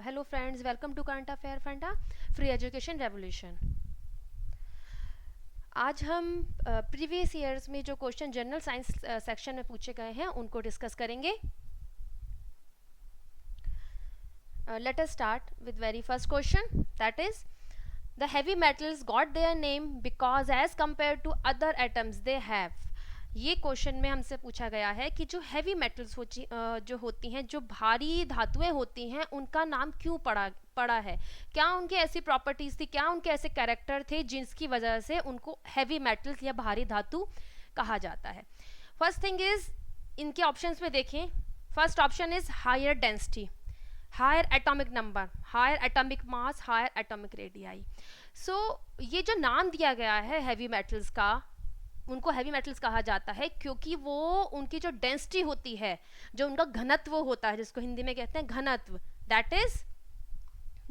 Hello friends, welcome to current affair funda free education revolution. आज हम previous years में जो क्वेश्चन जनरल साइंस सेक्शन में पूछे गए हैं उनको डिस्कस करेंगे। Let us start with very first question, that is the heavy metals got their name because as compare to other atoms they have. ये क्वेश्चन में हमसे पूछा गया है कि जो हैवी मेटल्स जो होती हैं, जो भारी धातुएं होती हैं, उनका नाम क्यों पड़ा है। क्या उनकी ऐसी प्रॉपर्टीज थी, क्या उनके ऐसे कैरेक्टर थे जिसकी वजह से उनको हैवी मेटल्स या भारी धातु कहा जाता है। फर्स्ट थिंग इज, इनके ऑप्शंस में देखें। First option is higher density, higher atomic number, higher atomic mass, higher atomic radii. So ये जो नाम दिया गया है हैवी मेटल्स का, उनको हैवी मेटल्स कहा जाता है क्योंकि वो उनकी जो डेंसिटी होती है, जो उनका घनत्व होता है, जिसको हिंदी में कहते हैं घनत्व, that is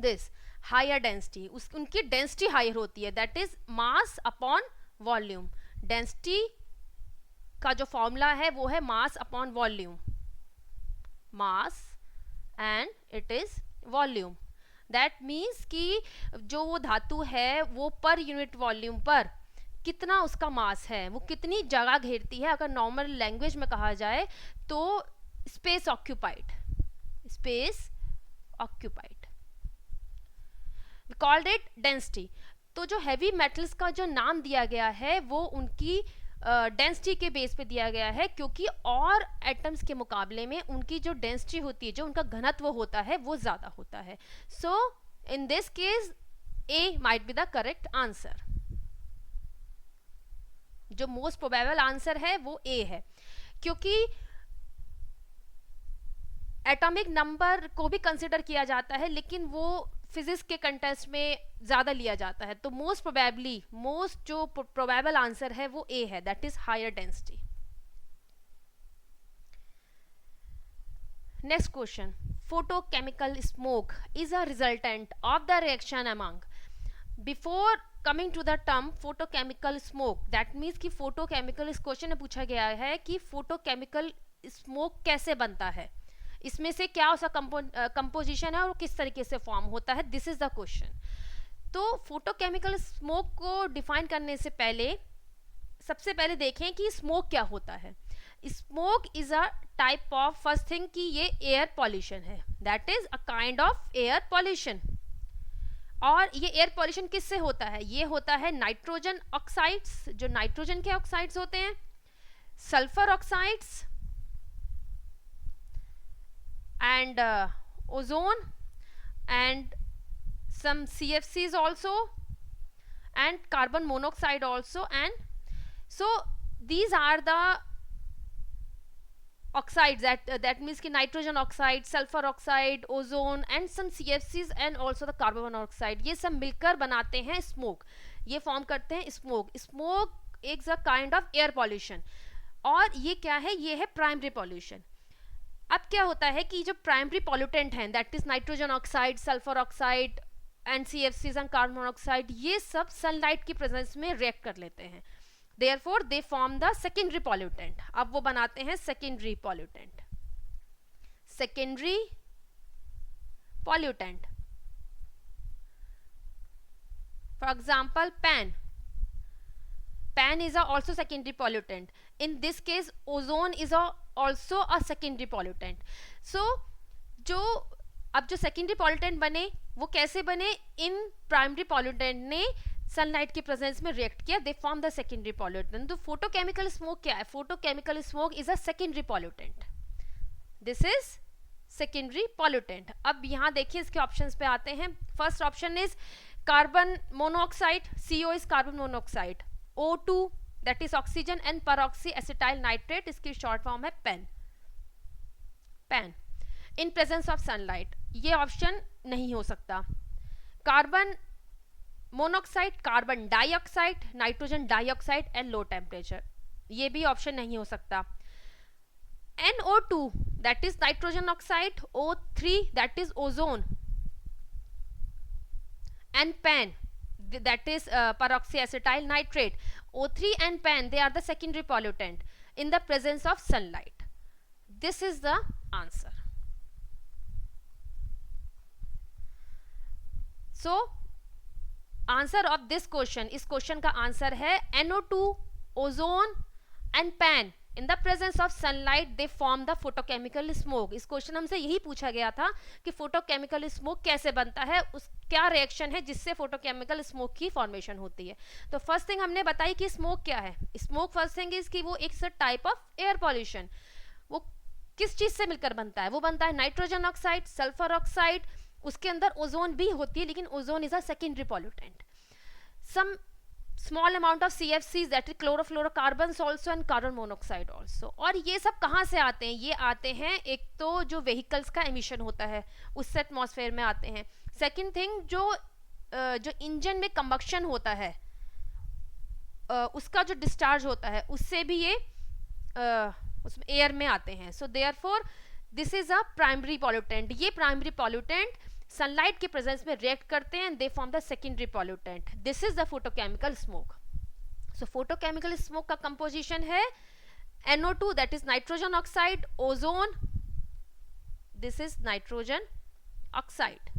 this higher density. उनकी डेंसिटी हायर होती है, that is mass upon volume. Density का जो फॉर्मूला है वो है mass upon volume, mass and it is volume. That means कि जो वो धातु है वो पर यूनिट वॉल्यूम पर कितना उसका मास है, वो कितनी जगह घेरती है। अगर नॉर्मल लैंग्वेज में कहा जाए तो space occupied, space occupied, we called it density. तो जो हैवी मेटल्स का जो नाम दिया गया है वो उनकी डेंसिटी के बेस पे दिया गया है, क्योंकि और एटम्स के मुकाबले में उनकी जो डेंसिटी होती है, जो उनका घनत्व होता है, वो ज्यादा होता है। So in this case A might be the correct answer. जो मोस्ट प्रोबेबल आंसर है वो ए है, क्योंकि एटॉमिक नंबर को भी कंसिडर किया जाता है, लेकिन वो फिजिक्स के कंटेस्ट में ज्यादा लिया जाता है। तो मोस्ट जो प्रोबेबल आंसर है वो ए है, that is higher density. Next question, photochemical smoke is a resultant of the reaction among। Before coming to the term photochemical smoke, that means कि photochemical, इस क्वेश्चन में पूछा गया है कि photochemical smoke कैसे बनता है, इसमें से क्या उसका कंपोजिशन है और किस तरीके से फॉर्म होता है, दिस इज द क्वेश्चन। तो फोटोकेमिकल स्मोक को डिफाइन करने से पहले सबसे पहले देखें कि स्मोक क्या होता है। Smoke is a type of, first thing कि ये एयर पॉल्यूशन है, that is a kind of air pollution. और ये एयर पॉल्यूशन किससे होता है, ये होता है नाइट्रोजन ऑक्साइड्स, जो नाइट्रोजन के ऑक्साइड्स होते हैं, sulphur oxides and ozone and some CFCs also and carbon monoxide also, and so these are the oxides that means ki nitrogen oxide, sulfur oxide, ozone and some CFCs and also the carbon monoxide, ये सब मिलकर बनाते हैं smoke, ये form करते हैं smoke. Smoke is a kind of air pollution, और ये क्या है, ये है प्राइमरी पॉल्यूशन। अब क्या होता है कि जो प्राइमरी पॉल्यूटेंट हैं, that is nitrogen oxide, sulphur oxide and CFCs and carbon monoxide, ये सब सनलाइट की प्रेजेंस में रिएक्ट कर लेते हैं, therefore they form the secondary pollutant. अब वो बनाते हैं secondary pollutant. Secondary pollutant, for example pan is also secondary pollutant. In this case ozone is also a secondary pollutant. So अब जो secondary pollutant बने वो कैसे बने, इन primary pollutant ने सनलाइट की प्रेजेंस में रिएक्ट किया, they form the secondary pollutant. तो फोटोकेमिकल स्मोक क्या है, photochemical smoke is a secondary pollutant, this is secondary pollutant. अब यहाँ देखिए इसके ऑप्शंस पे आते हैं। First option is carbon monoxide, CO is carbon monoxide, O2 that is oxygen and परऑक्सी acetyl nitrate, इसकी शॉर्ट फॉर्म है pan in presence of sunlight, ये ऑप्शन नहीं हो सकता। Carbon monoxide, carbon dioxide, nitrogen dioxide and low temperature, ये भी option नहीं हो सकता। NO2 that is nitrogen oxide, O3 that is ozone and pan that is peroxyacetyl nitrate, O3 and pan, they are the secondary pollutant in the presence of sunlight. This is the answer. So answer of this question, इस question का answer है NO2, ozone and pan in the presence of sunlight they form the photochemical smoke. इस question हमसे यही पूछा गया था कि फोटोकेमिकल स्मोक कैसे बनता है, उस क्या रिएक्शन है जिससे फोटोकेमिकल स्मोक की फॉर्मेशन होती है। तो फर्स्ट थिंग हमने बताई कि स्मोक क्या है। स्मोक फर्स्ट थिंग इज कि वो एक टाइप ऑफ एयर पॉल्यूशन। वो किस चीज से मिलकर बनता है? वो बनता है नाइट्रोजन ऑक्साइड, सल्फर ऑक्साइड, उसके अंदर ओजोन भी होती है, लेकिन ozone is a secondary pollutant. Some small amount of CFCs, that is chlorofluorocarbons also and carbon monoxide also। और ये सब कहाँ से आते हैं? ये आते हैं एक तो जो व्हीकल्स का एमिशन होता है उससे एटमॉस्फेयर में आते हैं। सेकंड थिंग जो इंजन में कंबक्शन होता है उसका जो डिस्चार्ज होता है उससे भी ये उसमें एयर में आते हैं। So therefore this is a primary pollutant. ये प्राइमरी पॉल्यूटेंट सनलाइट के प्रेजेंस में रिएक्ट करते हैं, they form the secondary pollutant. This is the photochemical smoke. So photochemical smoke का कंपोजिशन है NO2 that is nitrogen oxide, ozone, this is nitrogen oxide,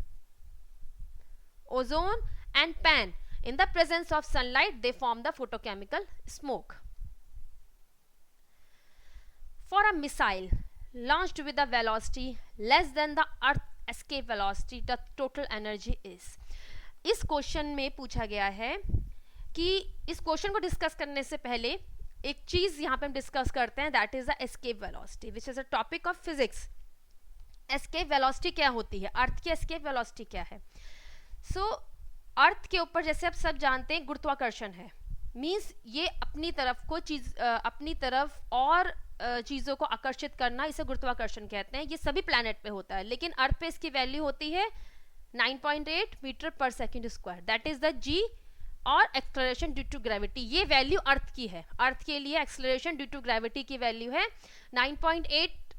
ozone and pan. In the presence of sunlight, they form the photochemical smoke. For a missile launched with a velocity less than the Earth escape velocity, the total energy is। इस question में पूछा गया है कि इस question को discuss करने से पहले एक चीज यहां पे हम डिस्कस करते हैं, that is the escape velocity which is a topic of physics. Escape velocity क्या होती है? अर्थ की एस्केप वेलोसिटी क्या है? सो अर्थ के ऊपर जैसे आप सब जानते हैं गुरुत्वाकर्षण है, मींस ये अपनी तरफ को अपनी तरफ और चीजों को आकर्षित करना, इसे गुरुत्वाकर्षण कहते हैं। ये सभी प्लैनेट पे होता है, लेकिन अर्थ पे इसकी वैल्यू होती है 9.8 मीटर पर second square, that is the G. और एक्सेलरेशन ड्यू टू ग्रेविटी, ये वैल्यू अर्थ की है। अर्थ के लिए एक्सेलरेशन ड्यू टू ग्रेविटी की वैल्यू है 9.8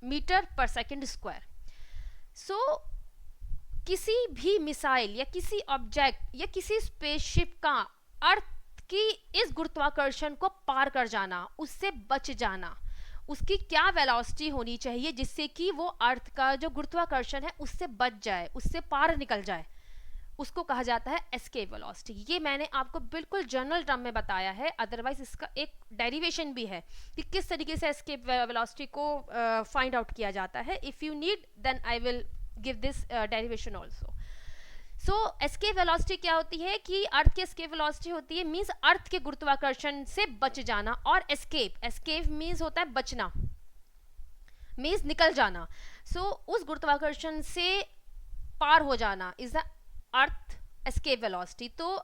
मीटर पर सेकंड स्क्वायर। सो किसी भी मिसाइल या किसी ऑब्जेक्ट या किसी स्पेसशिप का अर्थ की इस गुरुत्वाकर्षण को पार कर जाना, उससे बच जाना, उसकी क्या वेलोसिटी होनी चाहिए जिससे कि वो अर्थ का जो गुरुत्वाकर्षण है उससे बच जाए, उससे पार निकल जाए, उसको कहा जाता है एस्केप वेलोसिटी। ये मैंने आपको बिल्कुल जनरल टर्म में बताया है, अदरवाइज इसका एक डेरिवेशन भी है कि किस तरीके से एस्केप वेलोसिटी को फाइंड आउट किया जाता है। If you need then I will give this derivation also। so escape velocity क्या होती है कि अर्थ की escape velocity होती है मींस अर्थ के गुरुत्वाकर्षण से बच जाना। और escape मींस होता है बचना, मींस निकल जाना। so उस गुरुत्वाकर्षण से पार हो जाना is the earth escape velocity। तो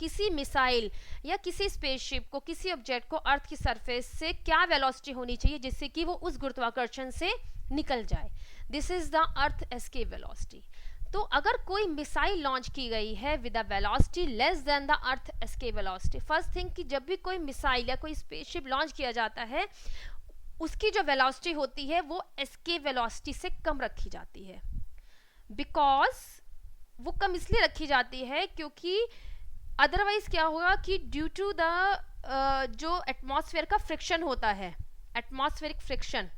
किसी मिसाइल या किसी स्पेसशिप को, किसी ऑब्जेक्ट को अर्थ की सरफेस से क्या वेलोसिटी होनी चाहिए जिससे कि वो उस गुरुत्वाकर्षण से निकल जाए, this is the earth escape velocity. तो अगर कोई मिसाइल लॉन्च की गई है with a velocity less than the earth escape velocity, first thing कि जब भी कोई मिसाइल या कोई स्पेसशिप लॉन्च किया जाता है उसकी जो वेलोसिटी होती है वो एस्केप वेलोसिटी से कम रखी जाती है। बिकॉज वो कम इसलिए रखी जाती है क्योंकि अदरवाइज क्या होगा कि ड्यू टू द जो एटमॉस्फेयर का फ्रिक्शन होता है, एटमॉस्फेरिक फ्रिक्शन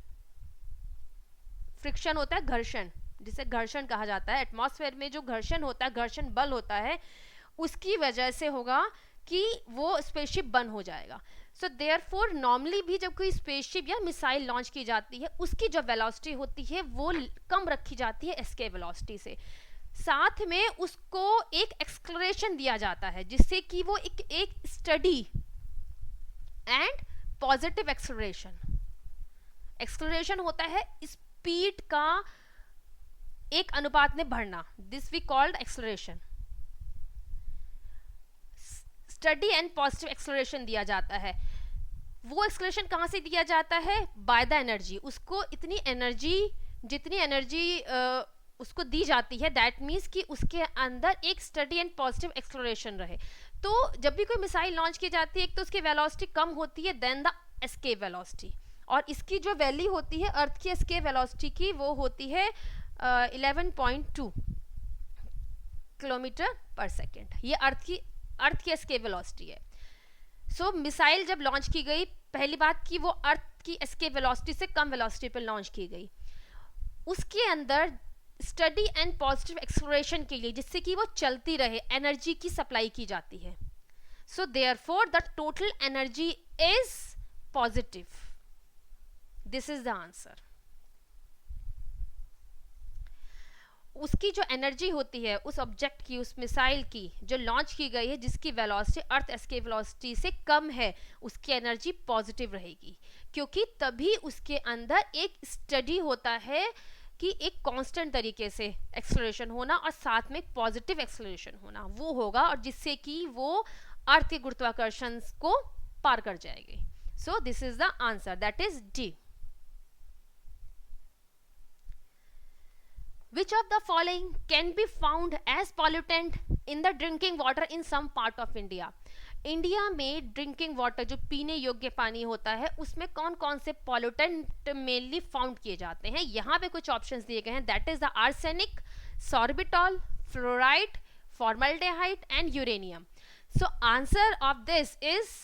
होता है घर्षण, जिसे घर्षण कहा जाता है। एटमॉस्फेयर में जो घर्षण होता है, घर्षण बल होता है, उसकी वजह से होगा कि वो स्पेसशिप बंद हो जाएगा। सो देयरफॉर नॉर्मली भी जब कोई स्पेसशिप या मिसाइल लॉन्च की जाती है उसकी जो वेलोसिटी होती है वो कम रखी जाती है एस्केप वेलोसिटी से। साथ में उसको एक एक्सेलरेशन दिया जाता है जिससे कि वो एक स्टडी एंड पॉजिटिव एक्सेलरेशन होता है स्पीड का एक अनुपात में बढ़ना, this we called acceleration. Study and positive acceleration दिया जाता है। वो एक्सेलरेशन कहां से दिया जाता है? By the energy. उसको इतनी एनर्जी, जितनी एनर्जी उसको दी जाती है, दैट मीन्स कि उसके अंदर एक स्टडी एंड पॉजिटिव एक्सेलरेशन रहे। तो जब भी कोई मिसाइल लॉन्च की जाती है एक तो उसकी वेलोसिटी कम होती है देन द एस्केप वेलोसिटी, और इसकी जो वैल्यू होती है अर्थ की एस्केप वेलोसिटी की वो होती है 11.2 किलोमीटर पर सेकेंड। ये अर्थ की एस्केप वेलोसिटी है। सो मिसाइल जब लॉन्च की गई, पहली बात कि वो अर्थ की एस्केप वेलोसिटी से कम वेलोसिटी पर लॉन्च की गई, उसके अंदर स्टडी एंड पॉजिटिव एक्सप्लोरेशन के लिए, जिससे कि वो चलती रहे, एनर्जी की सप्लाई की जाती है. So therefore the total energy is positive. This is the answer. उसकी जो एनर्जी होती है उस ऑब्जेक्ट की, उस मिसाइल की जो लॉन्च की गई है, जिसकी वेलोसिटी अर्थ एस्केप वेलोसिटी से कम है, उसकी एनर्जी पॉजिटिव रहेगी, क्योंकि तभी उसके अंदर एक स्टडी होता है कि एक कांस्टेंट तरीके से एक्सेलरेशन होना और साथ में पॉजिटिव एक्सेलरेशन होना, वो होगा, और जिससे कि वो अर्थ के गुरुत्वाकर्षण को पार कर जाएगी. सो this is the answer, that is D. Which of the following can be found as pollutant in the drinking water in some part of India? India में ड्रिंकिंग वाटर, जो पीने योग्य पानी होता है, उसमें कौन कौन से पॉल्यूटेंट मेनली फाउंड किए जाते हैं? यहाँ पे कुछ ऑप्शंस दिए गए हैं. That is the arsenic, sorbitol, fluoride, formaldehyde and uranium. So answer of this is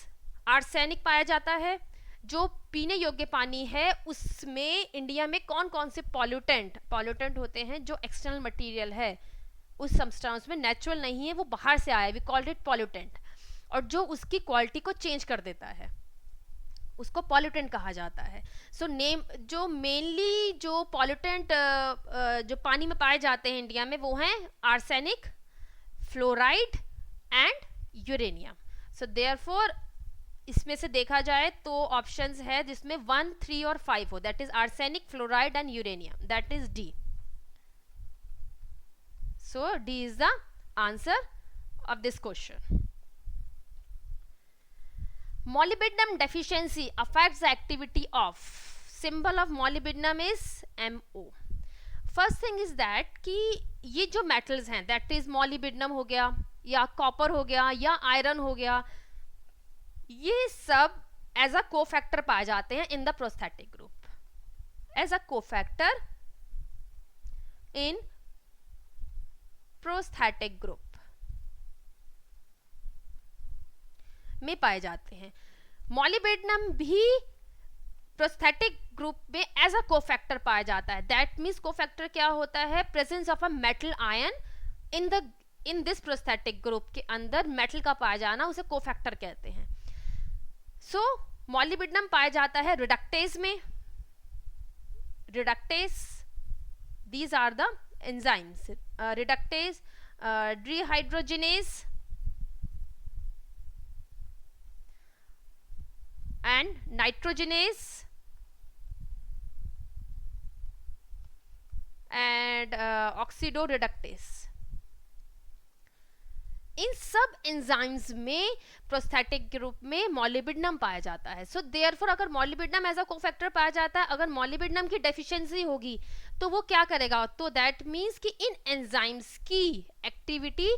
arsenic पाया जाता है. जो पीने योग्य पानी है उसमें इंडिया में कौन कौन से पॉल्यूटेंट होते हैं, जो एक्सटर्नल मटेरियल है उस सब्सटेंस में, नेचुरल नहीं है, वो बाहर से आया है, वी कॉल्ड इट पॉल्यूटेंट, और जो उसकी क्वालिटी को चेंज कर देता है, उसको पॉल्यूटेंट कहा जाता है. सो नेम जो मेनली जो पॉल्यूटेंट जो पानी में पाए जाते हैं इंडिया में, वो हैं arsenic, fluoride and uranium. So therefore इसमें से देखा जाए तो ऑप्शंस है जिसमें 1, 3 और 5 हो, that is arsenic, fluoride and uranium, that is D. So D is the answer of this question. Molybdenum deficiency affects the activity of. Symbol of molybdenum is MO. First thing is that कि ये जो metals हैं, that is molybdenum हो गया, या copper हो गया, या iron हो गया, ये सब एज अ कोफैक्टर पाए जाते हैं in the prosthetic group, as a cofactor in prosthetic group में पाए जाते हैं. मॉलिब्डेनम भी प्रोस्थेटिक ग्रुप में एज अ कोफैक्टर पाया जाता है. दैट मीन्स कोफैक्टर क्या होता है? Presence of a metal ion in this prosthetic group के अंदर मेटल का पाया जाना, उसे कोफैक्टर कहते हैं. सो मॉलिब्डेनम पाया जाता है रिडक्टेज में. Reductase, these are the enzymes. Reductase, dehydrogenase and nitrogenase and oxidoreductase. इन सब एंजाइम्स में प्रोस्थेटिक ग्रुप में मॉलिब्डेनम पाया जाता है. सो देयरफॉर अगर मॉलिब्डेनम एज अ कोफैक्टर पाया जाता है, अगर मॉलिब्डेनम की डेफिशिएंसी होगी तो वो क्या करेगा? तो दैट मीन्स कि इन एंजाइम्स की एक्टिविटी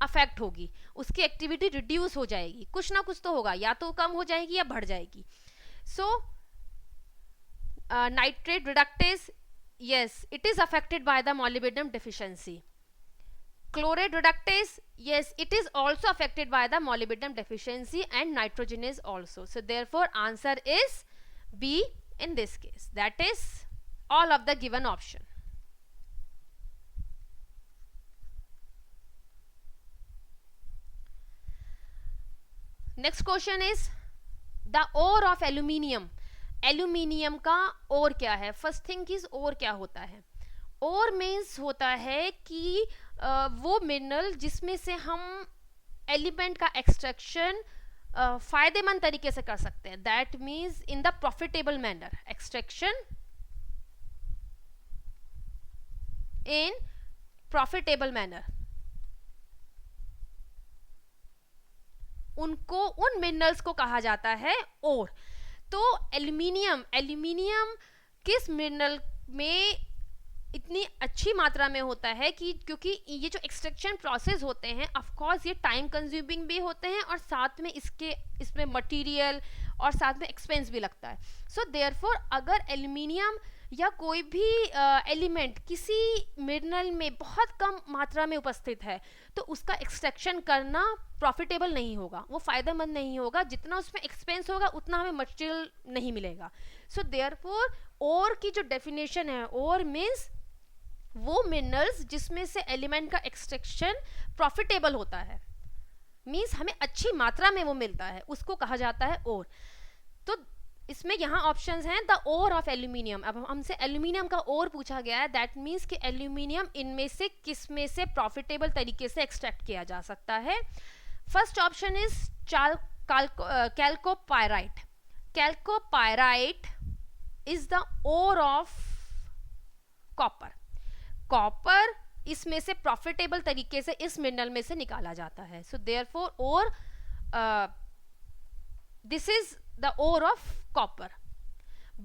अफेक्ट होगी, उसकी एक्टिविटी रिड्यूस हो जाएगी, कुछ ना कुछ तो होगा, या तो कम हो जाएगी या बढ़ जाएगी. So nitrate reductase, yes, it is affected by the molybdenum deficiency. Chloride reductase, yes, it is also affected by the molybdenum deficiency, and nitrogenase also. So therefore answer is B in this case, that is all of the given option. Next question is the ore of aluminium. Aluminium का ओर क्या है? First thing is ओर क्या होता है? ओर means होता है कि वो मिनरल जिसमें से हम एलिमेंट का एक्सट्रैक्शन फायदेमंद तरीके से कर सकते हैं. That means in the profitable manner, extraction in profitable manner. उनको, उन मिनरल्स को कहा जाता है ओर. तो एल्यूमिनियम किस मिनरल में इतनी अच्छी मात्रा में होता है कि क्योंकि ये जो एक्सट्रैक्शन प्रोसेस होते हैं ऑफ कोर्स ये टाइम कंज्यूमिंग भी होते हैं और साथ में इसमें मटेरियल और साथ में एक्सपेंस भी लगता है. सो देयरफॉर अगर एल्यूमिनियम या कोई भी एलिमेंट किसी मिनरल में बहुत कम मात्रा में उपस्थित है तो उसका एक्सट्रैक्शन करना प्रॉफिटेबल नहीं होगा, वो फायदेमंद नहीं होगा. जितना उसमें एक्सपेंस होगा उतना हमें मटेरियल नहीं मिलेगा. सो देयरफॉर ओर की जो डेफिनेशन है, ओर मीन्स वो मिनरल्स जिसमें से एलिमेंट का एक्सट्रैक्शन प्रॉफिटेबल होता है, मीन्स हमें अच्छी मात्रा में वो मिलता है, उसको कहा जाता है ओर। तो इसमें यहाँ ऑप्शंस हैं द ओर ऑफ एल्यूमिनियम। अब हमसे एल्यूमिनियम का ओर पूछा गया है, दैट मीन्स कि एल्यूमिनियम इनमें से किस में से प्रॉफिटेबल तरीके से एक्सट्रैक्ट किया जा सकता है। First option is chalcopyrite. Chalcopyrite is the ore of copper. Copper इसमें से प्रॉफिटेबल तरीके से इस मिनरल में से निकाला जाता है। So therefore ore, this is the ore of copper.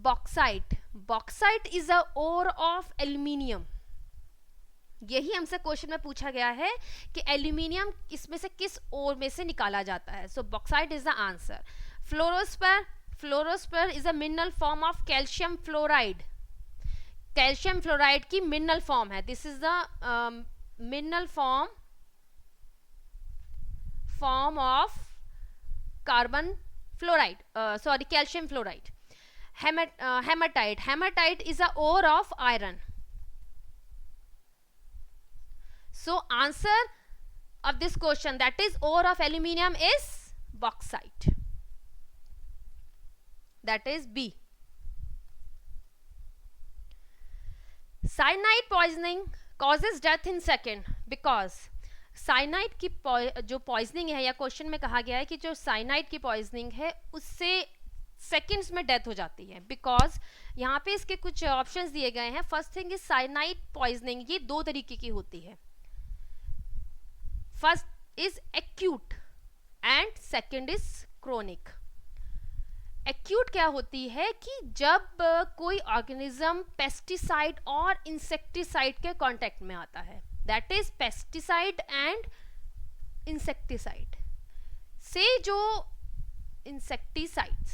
Bauxite. Bauxite is the ore of aluminium. यही हमसे क्वेश्चन में पूछा गया है कि एल्यूमिनियम इसमें से किस ओर में से निकाला जाता है। So bauxite is the answer. Fluorspar. Fluorspar is a mineral form of calcium fluoride. Calcium fluoride की मिनरल फॉर्म है। This is the mineral form of carbon fluoride, sorry calcium fluoride. Hematite. Hematite is a ore of iron. So answer of this question, that is ore of aluminium, is bauxite. That is B. Cyanide poisoning causes death in second because cyanide की जो poisoning है, या question में कहा गया है कि जो साइनाइड की पॉइजनिंग है उससे सेकेंड्स में डेथ हो जाती है। बिकॉज यहाँ पे इसके कुछ ऑप्शंस दिए गए हैं। First thing is cyanide poisoning, ये दो तरीके की होती है। First is acute and second is chronic. Acute क्या होती है कि जब कोई ऑर्गेनिज्म पेस्टिसाइड और इंसेक्टिसाइड के कांटेक्ट में आता है, that is pesticide and insecticide से जो इंसेक्टिसाइड्स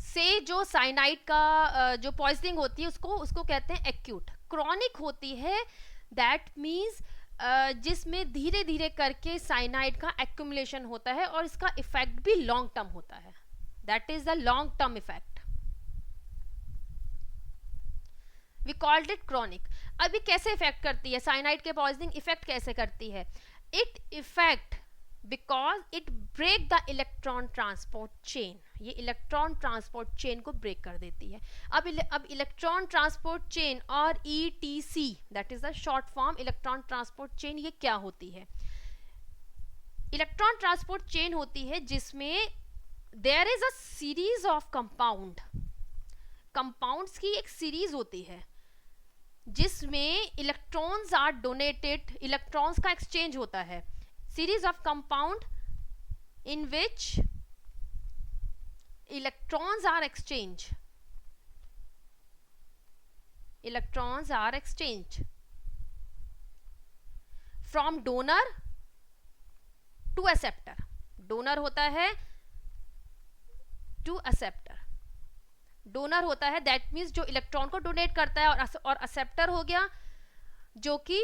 से जो साइनाइड का जो पॉइजनिंग होती है उसको कहते हैं एक्यूट। क्रॉनिक होती है, दैट मीन्स जिसमें धीरे धीरे करके साइनाइड का एक्यूमुलेशन होता है और इसका इफेक्ट भी लॉन्ग टर्म होता है, that is the long term effect. We called it chronic. अभी कैसे इफेक्ट करती है साइनाइड के पॉइजनिंग, इफेक्ट कैसे करती है? It effect because it break the electron transport chain. ये इलेक्ट्रॉन ट्रांसपोर्ट चेन को ब्रेक कर देती है। अब इलेक्ट्रॉन ट्रांसपोर्ट चेन और ETC, that is the short form electron transport chain, ये क्या होती है? इलेक्ट्रॉन ट्रांसपोर्ट चेन होती है जिसमें there is a series of compounds की एक सीरीज होती है जिसमें इलेक्ट्रॉन्स आर डोनेटेड, इलेक्ट्रॉन्स का एक्सचेंज होता है। Series of compound in which electrons are exchanged. Electrons are exchanged from donor to acceptor. donor होता है to acceptor. donor होता है that means जो इलेक्ट्रॉन को डोनेट करता है, और acceptor हो गया जो कि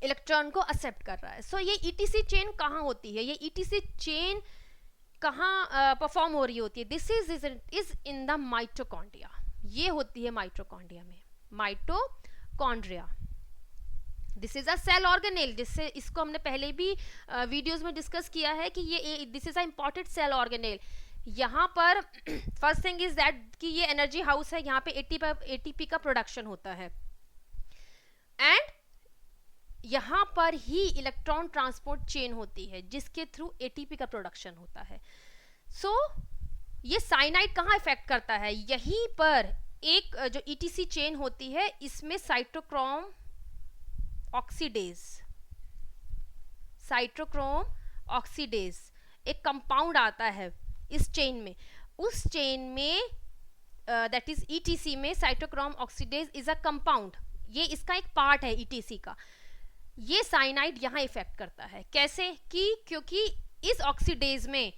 इलेक्ट्रॉन को एक्सेप्ट कर रहा है। सो ये ETC चेन कहाँ होती है? ये ETC चेन कहाँ परफॉर्म हो रही होती है? This is in the mitochondria. ये होती है माइटोकॉन्ड्रिया में, mitochondria. This is a cell organelle, जिससे इसको हमने पहले भी वीडियोस में डिस्कस किया है कि ये this is a important cell organelle. यहाँ पर फर्स्ट थिंग इज दैट कि ये एनर्जी हाउस है, यहाँ पे ATP का प्रोडक्शन होता है, एंड यहां पर ही इलेक्ट्रॉन ट्रांसपोर्ट चेन होती है जिसके थ्रू ATP का प्रोडक्शन होता है। सो ये साइनाइड कहाँ इफेक्ट करता है? यहीं पर एक जो ETC चेन होती है, इसमें साइटोक्रोम ऑक्सीडेज एक कंपाउंड आता है इस चेन में। उस चेन में दैट इज ETC में cytochrome oxidase is a compound, ये इसका एक पार्ट है ETC का। ये साइनाइड यहां इफेक्ट करता है। कैसे? कि क्योंकि इस ऑक्सीडेज में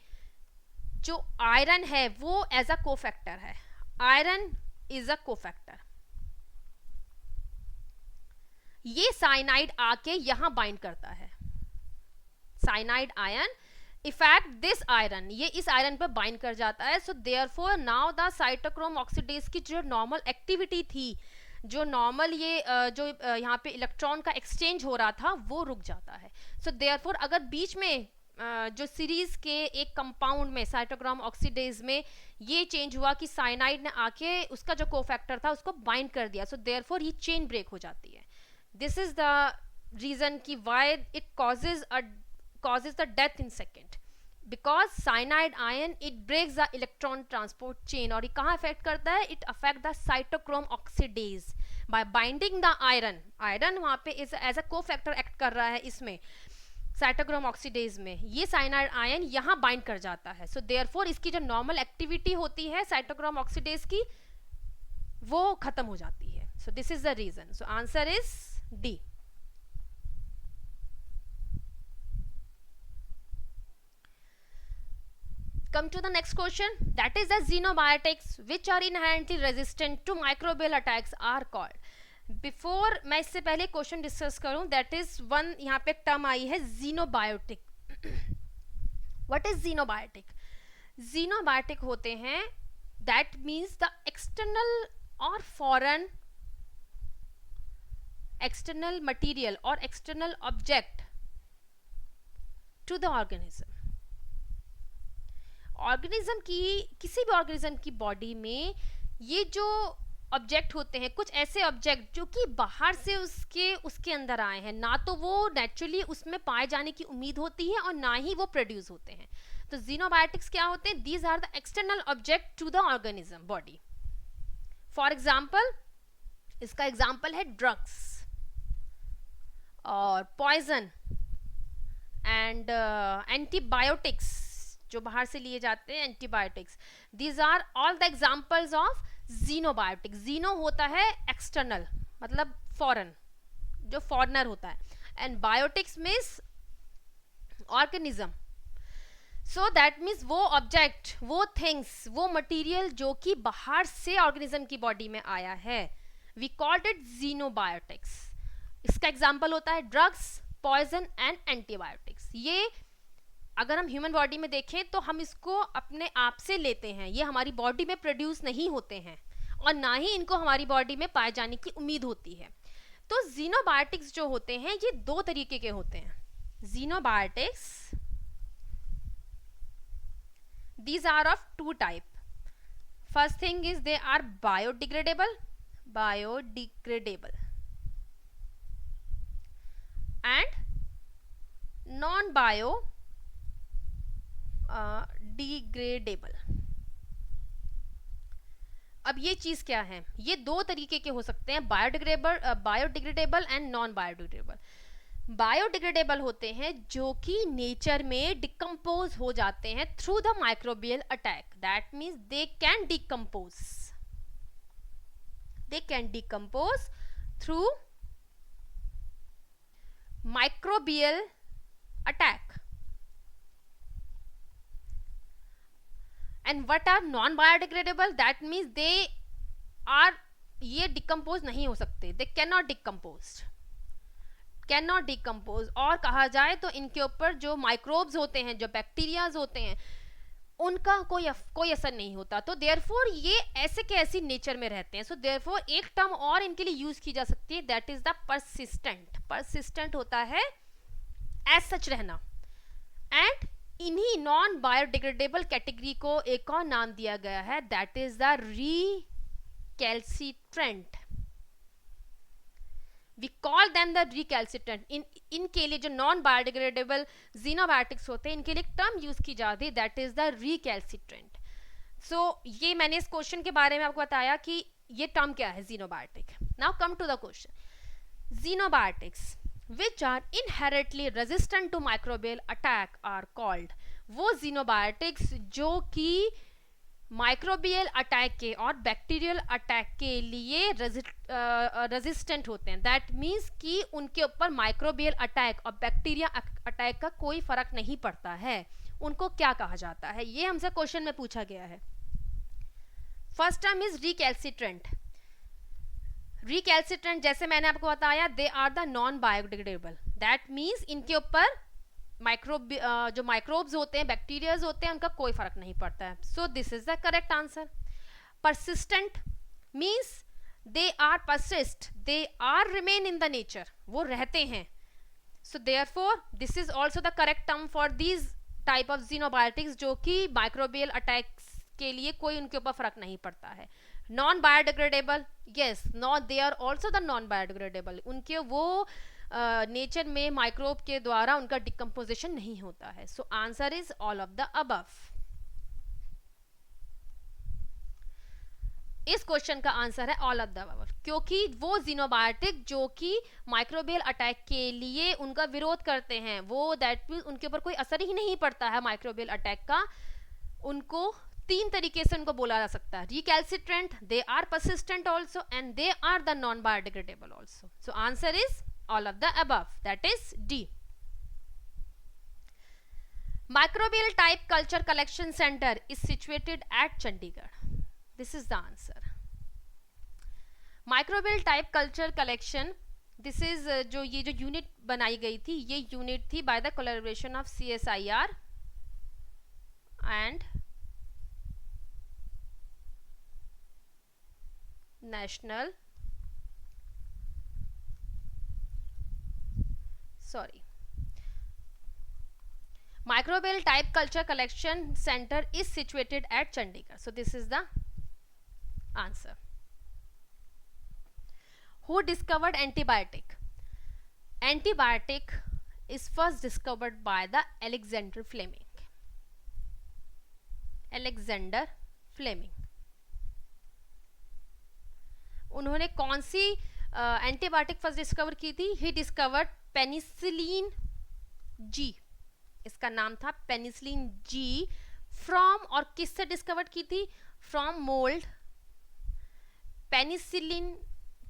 जो आयरन है वो एज अ कोफैक्टर है, आयरन इज अ कोफैक्टर। ये साइनाइड आके यहां बाइंड करता है, cyanide ion effect this iron, ये इस आयरन पर बाइंड कर जाता है। So therefore now the cytochrome oxidase की जो नॉर्मल एक्टिविटी थी जो नॉर्मल ये जो यहाँ पे इलेक्ट्रॉन का एक्सचेंज हो रहा था वो रुक जाता है. सो देयरफॉर अगर बीच में जो सीरीज के एक कंपाउंड में साइटोक्रोम ऑक्सीडेज में ये चेंज हुआ कि साइनाइड ने आके उसका जो कोफैक्टर था उसको बाइंड कर दिया, सो देयरफॉर ये चेन ब्रेक हो जाती है. दिस इज द रीजन कि why it causes the death in second, because cyanide ion it breaks the electron transport chain. और ये कहाँ affect करता है? It affect the cytochrome oxidase by binding the iron. iron वहाँ पे is as a cofactor act कर रहा है इसमें साइटोक्रोम ऑक्सीडेज में. ये साइनाइड आयन यहाँ बाइंड कर जाता है. सो देयरफॉर इसकी जो नॉर्मल एक्टिविटी होती है साइटोक्रोम ऑक्सीडेज की वो खत्म हो जाती है. So this is the reason. So answer is D. Come to the next question, that is the xenobiotics which are inherently resistant to microbial attacks are called. Before मैं इससे पहले क्वेश्चन डिस्कस करूं, दैट इज वन यहाँ पे term आई है xenobiotic. What is xenobiotic? Xenobiotic होते हैं दैट मीन्स द एक्सटर्नल और फॉरेन एक्सटर्नल मटीरियल और external object to the organism. Organism की किसी भी ऑर्गेनिज्म की बॉडी में ये जो ऑब्जेक्ट होते हैं, कुछ ऐसे ऑब्जेक्ट जो कि बाहर से उसके अंदर आए हैं, ना तो वो नेचुरली उसमें पाए जाने की उम्मीद होती है और ना ही वो प्रोड्यूस होते हैं. तो जीनोबायोटिक्स क्या होते हैं? These are the external object to the organism body. For example, इसका एग्जाम्पल है ड्रग्स और पॉइजन एंड एंटीबायोटिक्स जो बाहर से लिए जाते हैं, antibiotics. These are all the examples of xenobiotic. Xeno होता है एक्सटर्नल, मतलब फॉरेन, जो फॉरेनर होता है, and biotics means organism. So that means वो ऑब्जेक्ट, वो थिंग्स, वो मटेरियल जो कि बाहर से ऑर्गेनिज्म की बॉडी में आया है, वी कॉल्ड इट जीनोबायोटिक्स. इसका एग्जाम्पल होता है ड्रग्स, पॉइजन एंड एंटीबायोटिक्स. ये अगर हम ह्यूमन बॉडी में देखें तो हम इसको अपने आप से लेते हैं, ये हमारी बॉडी में प्रोड्यूस नहीं होते हैं और ना ही इनको हमारी बॉडी में पाए जाने की उम्मीद होती है. तो जीनोबायोटिक्स जो होते हैं ये दो तरीके के होते हैं. Xenobiotics, these are of two type. First thing is they are biodegradable and non biodegradable. अब ये चीज क्या है? ये दो तरीके के हो सकते हैं, biodegradable and non biodegradable. Biodegradable होते हैं जो कि नेचर में डिकम्पोज हो जाते हैं through the microbial attack. That means they can decompose through microbial attack. And what are non-biodegradable? That means they are, ये डिकम्पोज नहीं हो सकते, they cannot decompose. और कहा जाए तो इनके ऊपर जो माइक्रोब्स होते हैं, जो बैक्टीरियाज होते हैं, उनका कोई असर नहीं होता. तो देयरफॉर ये ऐसे के ऐसी नेचर में रहते हैं. सो देयरफॉर एक टर्म और इनके लिए यूज की जा सकती है, दैट इज द परसिस्टेंट होता है एज सच रहना. एंड इन्हीं नॉन बायोडिग्रेडेबल कैटेगरी को एक और नाम दिया गया है, that is the recalcitrant. We call them the recalcitrant. इनके लिए जो नॉन बायोडिग्रेडेबल जीनोबायोटिक्स होते हैं, इनके लिए एक टर्म यूज की जाती है, दैट इज द रिकैल्सिट्रेंट. सो ये मैंने इस क्वेश्चन के बारे में आपको बताया कि ये टर्म क्या है, xenobiotic. Now come to the question. Xenobiotics which are inherently resistant to microbial attack are called. वो जीनोबायोटिक्स जो कि माइक्रोबियल अटैक के और बैक्टीरियल अटैक के लिए रेजिस्टेंट होते हैं. दैट मीन्स कि उनके ऊपर माइक्रोबियल अटैक और बैक्टीरिया अटैक का कोई फर्क नहीं पड़ता है. उनको क्या कहा जाता है, ये हमसे क्वेश्चन में पूछा गया है. First term is recalcitrant. Recalcitrant जैसे मैंने आपको बताया, they are the non biodegradable. That means इनके ऊपर जो माइक्रोब्स होते हैं, बैक्टीरियाज होते हैं, उनका कोई फर्क नहीं पड़ता है. So this is the correct answer. Persistent means they are persist, they are remain in the nature, वो रहते हैं. So therefore this is also the correct term for these type of xenobiotics जो कि microbial attacks के लिए कोई उनके ऊपर फर्क नहीं पड़ता है. Non biodegradable, yes, not, they are also the non biodegradable. उनके वो नेचर में माइक्रोब के द्वारा उनका डिकम्पोजिशन नहीं होता है. सो answer is all of the above. इस क्वेश्चन का आंसर है ऑल ऑफ द अबव, क्योंकि वो जीनोबायोटिक जो कि माइक्रोबियल अटैक के लिए उनका विरोध करते हैं, वो दैट मीन उनके ऊपर कोई असर ही नहीं पड़ता है माइक्रोबियल अटैक का. उनको तीन तरीके से उनको बोला जा सकता है. Recalcitrant, they are persistent also, and they are the non biodegradable also. So answer is all of the above, that is D. Microbial type culture collection center is situated at Chandigarh. This is the answer. Microbial type culture collection, this is जो ये जो unit बनाई गई थी, ये unit थी by the collaboration of CSIR and National, sorry, Microbial Type Culture Collection Center is situated at Chandigarh. So this is the answer. Who discovered antibiotic? Antibiotic is first discovered by the Alexander Fleming. Alexander Fleming. उन्होंने कौन सी antibiotic first discover की थी? ही discovered penicillin जी. इसका नाम था penicillin ji. From, और किससे discover की थी? From mould penicillin,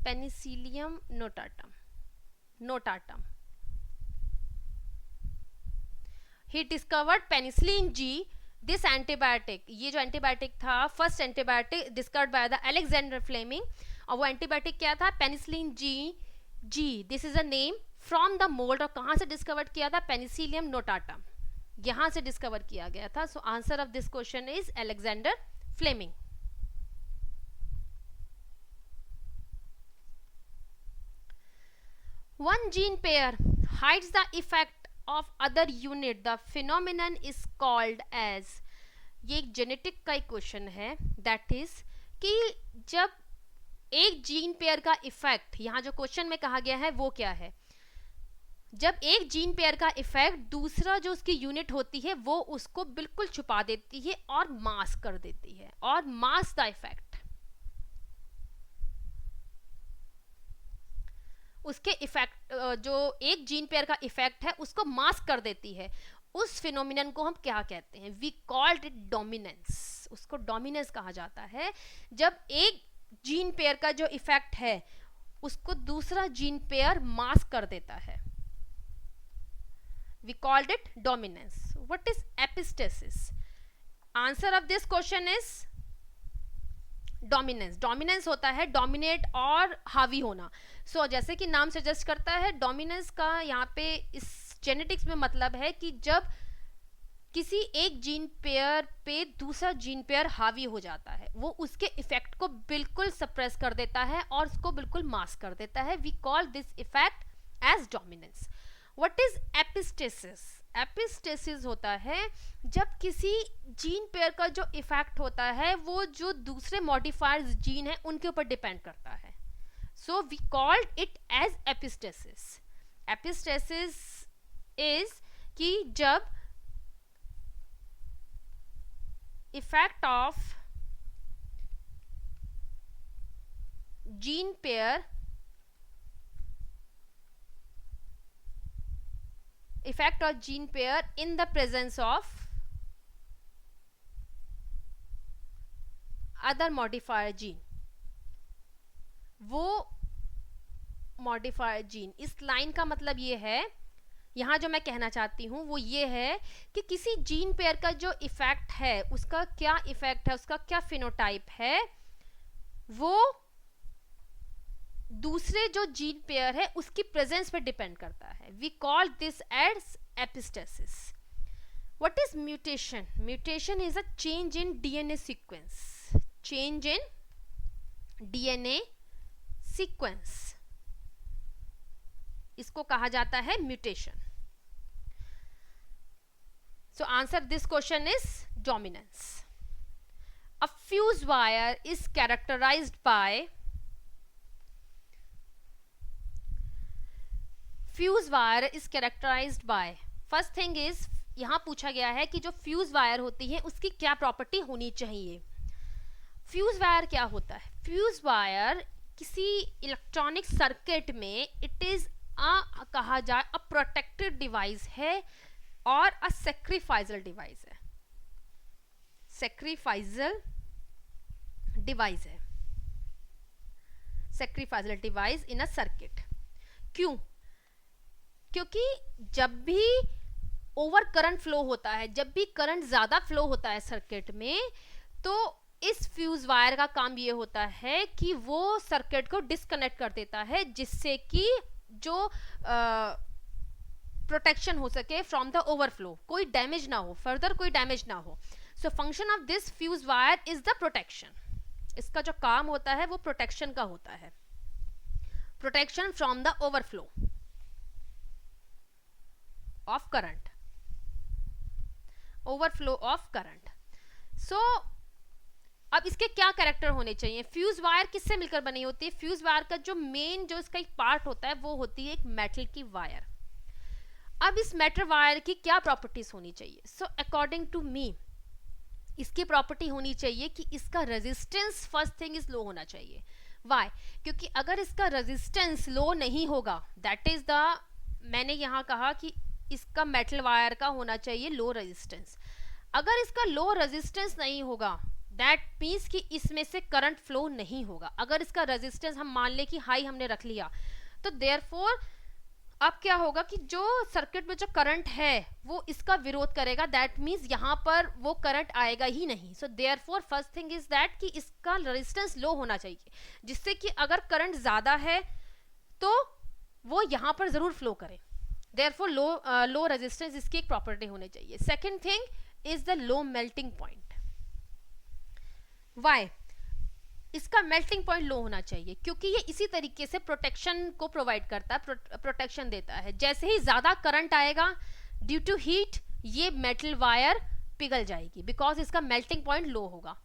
penicillium notatum, notatum. He discovered penicillin G. This antibiotic, ये जो एंटीबायोटिक था, first antibiotic discovered by the Alexander Fleming, और वो एंटीबायोटिक क्या था? Penicillin G. G, this is a name from the mould. और कहाँ से डिस्कवर किया था? पेनिसिलियम नोटाटम, यहां से डिस्कवर किया गया था. So answer of this question is Alexander Fleming. One gene pair hides the effect of other unit. The phenomenon is called as, ये एक जेनेटिक का एक क्वेश्चन है. दैट इज कि जब एक जीन पेयर का इफेक्ट, यहां जो क्वेश्चन में कहा गया है वो क्या है? जब एक जीन पेयर का इफेक्ट दूसरा जो उसकी यूनिट होती है वो उसको बिल्कुल छुपा देती है और मास्क कर देती है, और मास्क द इफेक्ट, उसके इफेक्ट, जो एक जीन पेयर का इफेक्ट है उसको मास्क कर देती है. उस फिनोमिनन को हम क्या कहते हैं? We called it dominance. उसको डोमिनेंस कहा जाता है. जब एक जीन पेयर का जो इफेक्ट है उसको दूसरा जीन पेयर मास्क कर देता है. We called it dominance. What is epistasis? Answer of this question is dominance. Dominance होता है डोमिनेट और हावी होना. सो जैसे कि नाम सजेस्ट करता है, डोमिनेंस का यहाँ पे इस जेनेटिक्स में मतलब है कि जब किसी एक जीन पेयर पे दूसरा जीन पेयर हावी हो जाता है, वो उसके इफेक्ट को बिल्कुल सप्रेस कर देता है और उसको बिल्कुल मास्क कर देता है. We call this effect as dominance. What is epistasis? Epistasis होता है जब किसी जीन पेयर का जो इफेक्ट होता है वो जो दूसरे मॉडिफायर्स जीन है उनके ऊपर डिपेंड करता है. So we called it as epistasis. Epistasis is कि जब effect of gene pair, effect of gene pair in the presence of other modifier gene, वो modifier gene. इस लाइन का मतलब ये है, यहाँ जो मैं कहना चाहती हूँ वो ये है कि किसी जीन पेयर का जो इफेक्ट है उसका क्या इफेक्ट है, उसका क्या फिनोटाइप है, वो दूसरे जो जीन पेयर है उसकी प्रेजेंस पे डिपेंड करता है. We call this as epistasis. What is mutation? Mutation is a change in DNA sequence. Change in DNA sequence, इसको कहा जाता है mutation. So answer this question is dominance. A fuse wire is characterized by, fuse wire is characterized by, first thing is यहाँ पूछा गया है कि जो फ्यूज वायर होती है उसकी क्या प्रॉपर्टी होनी चाहिए. फ्यूज वायर क्या होता है? फ्यूज वायर किसी इलेक्ट्रॉनिक सर्किट में इट इज कहा जाए अ प्रोटेक्टेड डिवाइस है और अ सैक्रिफाइजल डिवाइस है. सैक्रिफाइजल डिवाइस है, सैक्रिफाइजल डिवाइस इन अ सर्किट. क्यों? क्योंकि जब भी ओवर करंट फ्लो होता है, जब भी करंट ज्यादा फ्लो होता है सर्किट में, तो इस फ्यूज वायर का काम ये होता है कि वो सर्किट को डिस्कनेक्ट कर देता है, जिससे कि जो प्रोटेक्शन हो सके फ्रॉम द ओवरफ्लो, कोई डैमेज ना हो, फर्दर कोई डैमेज ना हो. So function of this fuse wire is the protection. इसका जो काम होता है वो प्रोटेक्शन का होता है, protection from the overflow of current, overflow of current. So अब इसके क्या कैरेक्टर होने चाहिए? फ्यूज वायर किससे मिलकर बनी होती है? फ्यूज वायर का जो मेन जो इसका एक पार्ट होता है वो होती है एक मेटल की वायर. अब इस मेटल वायर की क्या प्रॉपर्टीज होनी चाहिए? सो अकॉर्डिंग टू मी इसकी प्रॉपर्टी होनी चाहिए कि इसका resistance first thing is low होना चाहिए. वाई? क्योंकि अगर इसका रेजिस्टेंस लो नहीं होगा, दैट इज द, मैंने यहां कहा कि इसका मेटल वायर का होना चाहिए लो रेजिस्टेंस. अगर इसका लो रेजिस्टेंस नहीं होगा, दैट मीन्स कि इसमें से करंट फ्लो नहीं होगा. अगर इसका रेजिस्टेंस हम मान ले कि हाई हमने रख लिया, तो देयरफॉर अब क्या होगा कि जो सर्किट में जो करंट है वो इसका विरोध करेगा, दैट मीन्स यहाँ पर वो करंट आएगा ही नहीं. So therefore first thing is that कि इसका रेजिस्टेंस लो होना चाहिए, जिससे कि अगर करंट ज्यादा है तो वो यहाँ पर जरूर फ्लो करे. देयरफॉर लो रेजिस्टेंस इसकी एक प्रॉपर्टी होनी चाहिए. Second thing is the low melting point. Why? इसका मेल्टिंग पॉइंट लो होना चाहिए क्योंकि ये इसी तरीके से प्रोटेक्शन को प्रोवाइड करता है, प्रोटेक्शन देता है. जैसे ही ज्यादा करंट आएगा ड्यू टू हीट, ये मेटल वायर पिघल जाएगी बिकॉज इसका मेल्टिंग पॉइंट लो होगा.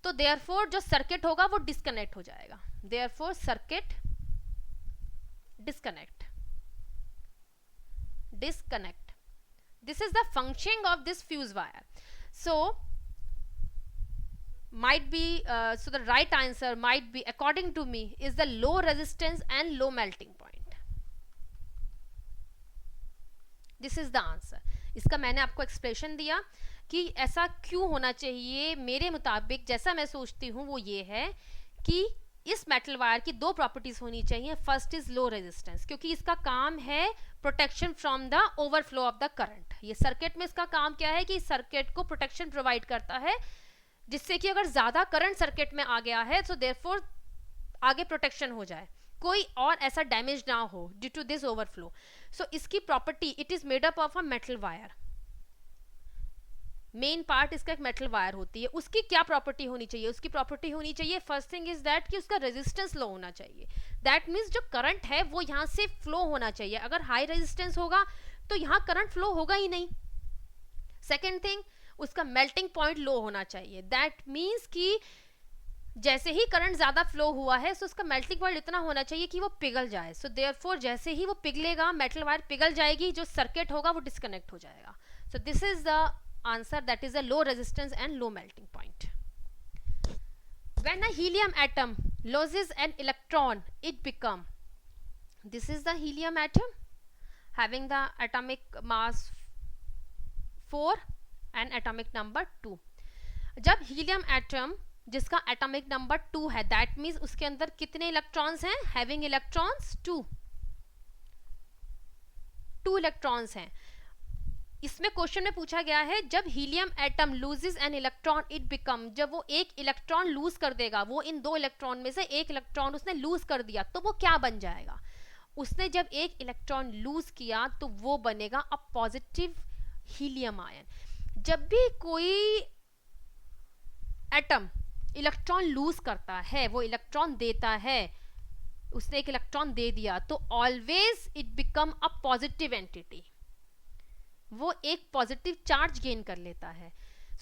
तो देयरफॉर जो सर्किट होगा वो डिस्कनेक्ट हो जाएगा. Therefore circuit disconnect, disconnect. This is the function of this fuse wire. So might be so the right answer might be according to me is the low resistance and low melting point. This is the answer. इसका मैंने आपको expression दिया कि ऐसा क्यों होना चाहिए. मेरे मुताबिक जैसा मैं सोचती हूँ वो ये है कि इस मेटल वायर की दो प्रॉपर्टीज होनी चाहिए. फर्स्ट इज लो रेजिस्टेंस, क्योंकि इसका काम है protection from the overflow of the current. ये सर्किट में इसका काम क्या है कि सर्किट को प्रोटेक्शन प्रोवाइड करता है, जिससे कि अगर ज्यादा करंट सर्किट में आ गया है तो देयरफॉर आगे प्रोटेक्शन हो जाए, कोई और ऐसा डैमेज ना हो ड्यू टू दिस ओवरफ्लो. सो इसकी property, it is made up of a metal wire. Main part इसका एक मेटल वायर होती है. उसकी क्या प्रॉपर्टी होनी चाहिए? उसकी प्रॉपर्टी होनी चाहिए फर्स्ट थिंग इज दैट कि उसका रेजिस्टेंस लो होना चाहिए. दैट मीन्स जो करंट है वो यहाँ से फ्लो होना चाहिए. अगर हाई रेजिस्टेंस होगा तो यहाँ करंट फ्लो होगा ही नहीं. सेकेंड थिंग, उसका मेल्टिंग पॉइंट लो होना चाहिए. दैट मीन्स कि जैसे ही करंट ज्यादा फ्लो हुआ है तो उसका मेल्टिंग पॉइंट इतना होना चाहिए कि वो पिघल जाए. सो देयरफॉर जैसे ही वो पिघलेगा, मेटल वायर पिघल जाएगी, जो सर्किट होगा वो डिस्कनेक्ट हो जाएगा. सो this is the answer, that is a low resistance and low melting point. When a helium atom loses an electron, it become, this is the helium atom having the atomic mass 4 and atomic number 2. जब helium atom जिसका atomic number 2 है, that means उसके अंदर कितने electrons हैं? Having electrons 2 electrons हैं. इसमें question में पूछा गया है जब helium atom loses an electron it become, जब वो एक इलेक्ट्रॉन लूज कर देगा, वो इन 2 इलेक्ट्रॉन में से एक इलेक्ट्रॉन उसने लूज कर दिया, तो वो क्या बन जाएगा? उसने जब एक इलेक्ट्रॉन लूज किया तो वो बनेगा अ पॉजिटिव हीलियम आयन. जब भी कोई एटम इलेक्ट्रॉन लूज करता है, वो इलेक्ट्रॉन देता है, उसने एक इलेक्ट्रॉन दे दिया, तो always it become a positive entity, वो एक पॉजिटिव चार्ज गेन कर लेता है.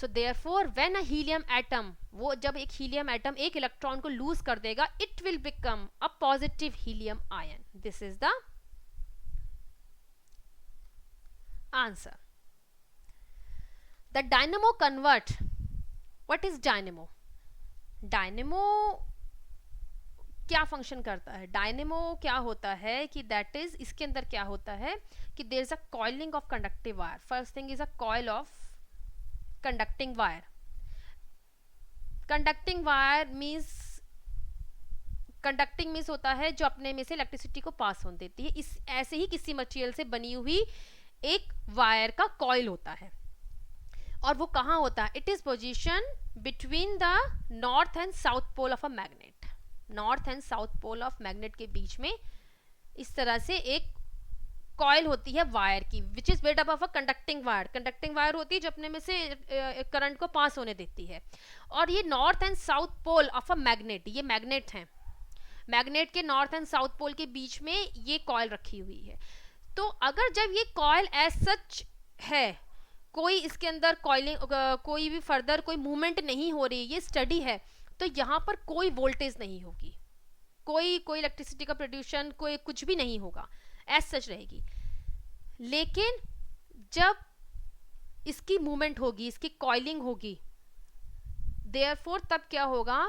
So therefore when a helium atom, वो जब एक हीलियम एटम एक इलेक्ट्रॉन को लूज कर देगा, it will become a positive helium ion. This is the answer. The dynamo convert. What is dynamo? Dynamo क्या फंक्शन करता है? डायनेमो क्या होता है कि दैट इज, इसके अंदर क्या होता है कि there is a coiling of conductive wire. First thing is a coil of conducting wire. Conducting wire means, conducting means होता है जो अपने में से इलेक्ट्रिसिटी को पास होने देती है. इस ऐसे ही किसी मटेरियल से बनी हुई एक वायर का कॉइल होता है. और वो कहाँ होता है? It is position between the north and south pole of a magnet. North and south pole of magnet के बीच में इस तरह से एक कॉइल होती है वायर की, which is made up of a conducting wire. Conducting wire होती है जो अपने में से करंट को पास होने देती है. और ये north and south pole of a magnet, ये मैग्नेट है, मैग्नेट के नॉर्थ एंड साउथ पोल के बीच में ये कॉइल रखी हुई है. तो अगर जब ये कॉइल एज सच है, कोई इसके अंदर कॉइलिंग, कोई भी फर्दर कोई मूवमेंट नहीं हो रही, ये स्टडी है, तो यहाँ पर कोई वोल्टेज नहीं होगी, कोई इलेक्ट्रिसिटी का प्रोड्यूशन, कोई कुछ भी नहीं होगा, एज सच रहेगी. लेकिन जब इसकी मूवमेंट होगी, इसकी कॉइलिंग होगी, देयरफॉर तब क्या होगा?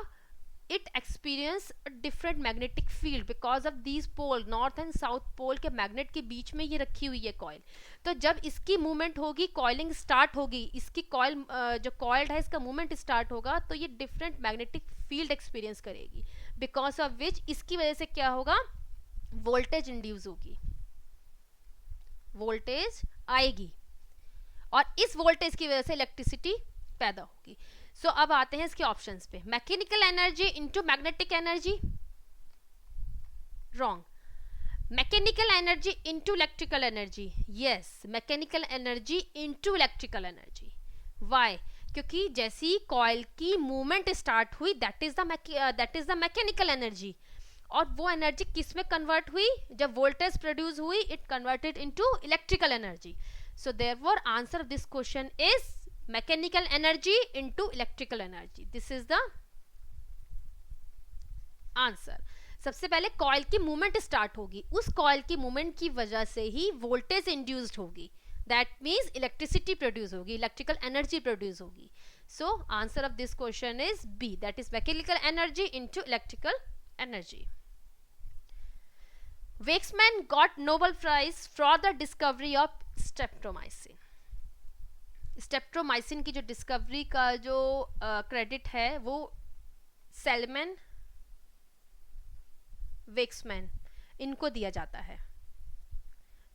It experience different magnetic field because of these pole, north and south pole के मैग्नेट के बीच में ये रखी हुई है कॉइल. तो जब इसकी मूवमेंट होगी, कॉइलिंग स्टार्ट होगी, इसकी कॉइल जो कॉइल्ड है इसका मूवमेंट स्टार्ट होगा, तो ये डिफरेंट मैग्नेटिक फील्ड एक्सपीरियंस करेगी, बिकॉज ऑफ विच इसकी वजह से क्या होगा? वोल्टेज इंड्यूस होगी, वोल्टेज आएगी, और इस वोल्टेज की वजह से इलेक्ट्रिसिटी पैदा होगी. सो अब आते हैं इसके ऑप्शंस पे. Mechanical energy into magnetic energy, wrong. Mechanical energy into electrical energy, yes. Mechanical energy into electrical energy. Why? क्योंकि जैसी कॉइल की मूवमेंट स्टार्ट हुई, that is the mechanical energy. और वो एनर्जी किस में कन्वर्ट हुई? जब वोल्टेज प्रोड्यूस हुई, it converted into electrical energy. So therefore answer of this question is mechanical energy into electrical energy. This is the answer. सबसे पहले कॉइल की मूवमेंट स्टार्ट होगी, उस कॉइल की मूवमेंट की वजह से ही वोल्टेज इंड्यूस्ड होगी, दैट मीन्स इलेक्ट्रिसिटी प्रोड्यूस होगी, इलेक्ट्रिकल एनर्जी प्रोड्यूस होगी. सो answer of this question is B, that is mechanical energy into electrical energy. Weizmann got Nobel Prize for the discovery of streptomycin. Streptomycin की जो discovery का जो credit है वो salmon, वेक्समैन, इनको दिया जाता है.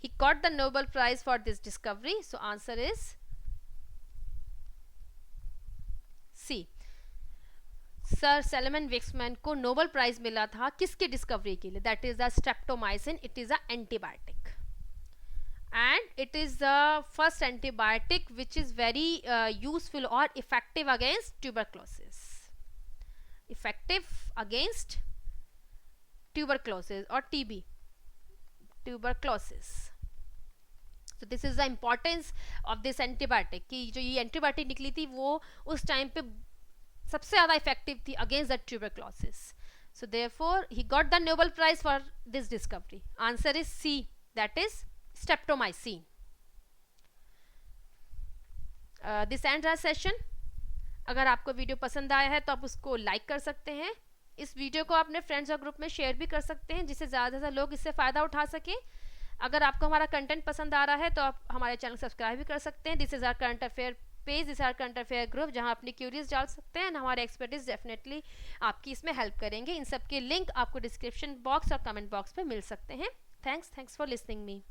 He got the Nobel Prize for this discovery. So answer is C. Sir Selman Waksman को नोबेल प्राइज मिला था किसकी डिस्कवरी के लिए? That is the streptomycin. It is a antibiotic and it is the first antibiotic which is very useful or effective against tuberculosis. Effective against tuberculosis or TB, tuberculosis. So this is the importance of this antibiotic कि जो ये antibiotic निकली थी वो उस time पे सबसे ज़्यादा इफेक्टिव थी against the tuberculosis. So therefore he got the Nobel Prize for this discovery. Answer is C, that is streptomycin. This end our session. अगर आपको वीडियो पसंद आया है तो आप उसको लाइक कर सकते हैं. इस वीडियो को अपने फ्रेंड्स और ग्रुप में शेयर भी कर सकते हैं जिससे ज़्यादा से ज़्यादा लोग इससे फ़ायदा उठा सकें. अगर आपको हमारा कंटेंट पसंद आ रहा है तो आप हमारे चैनल सब्सक्राइब भी कर सकते हैं. This is our current affair page, this our current affair group, जहां अपनी क्यूरीज डाल सकते हैं. हमारे एक्सपर्टीज डेफिनेटली आपकी इसमें हेल्प करेंगे. इन सब के लिंक आपको डिस्क्रिप्शन बॉक्स और कमेंट बॉक्स में मिल सकते हैं. Thanks for listening me.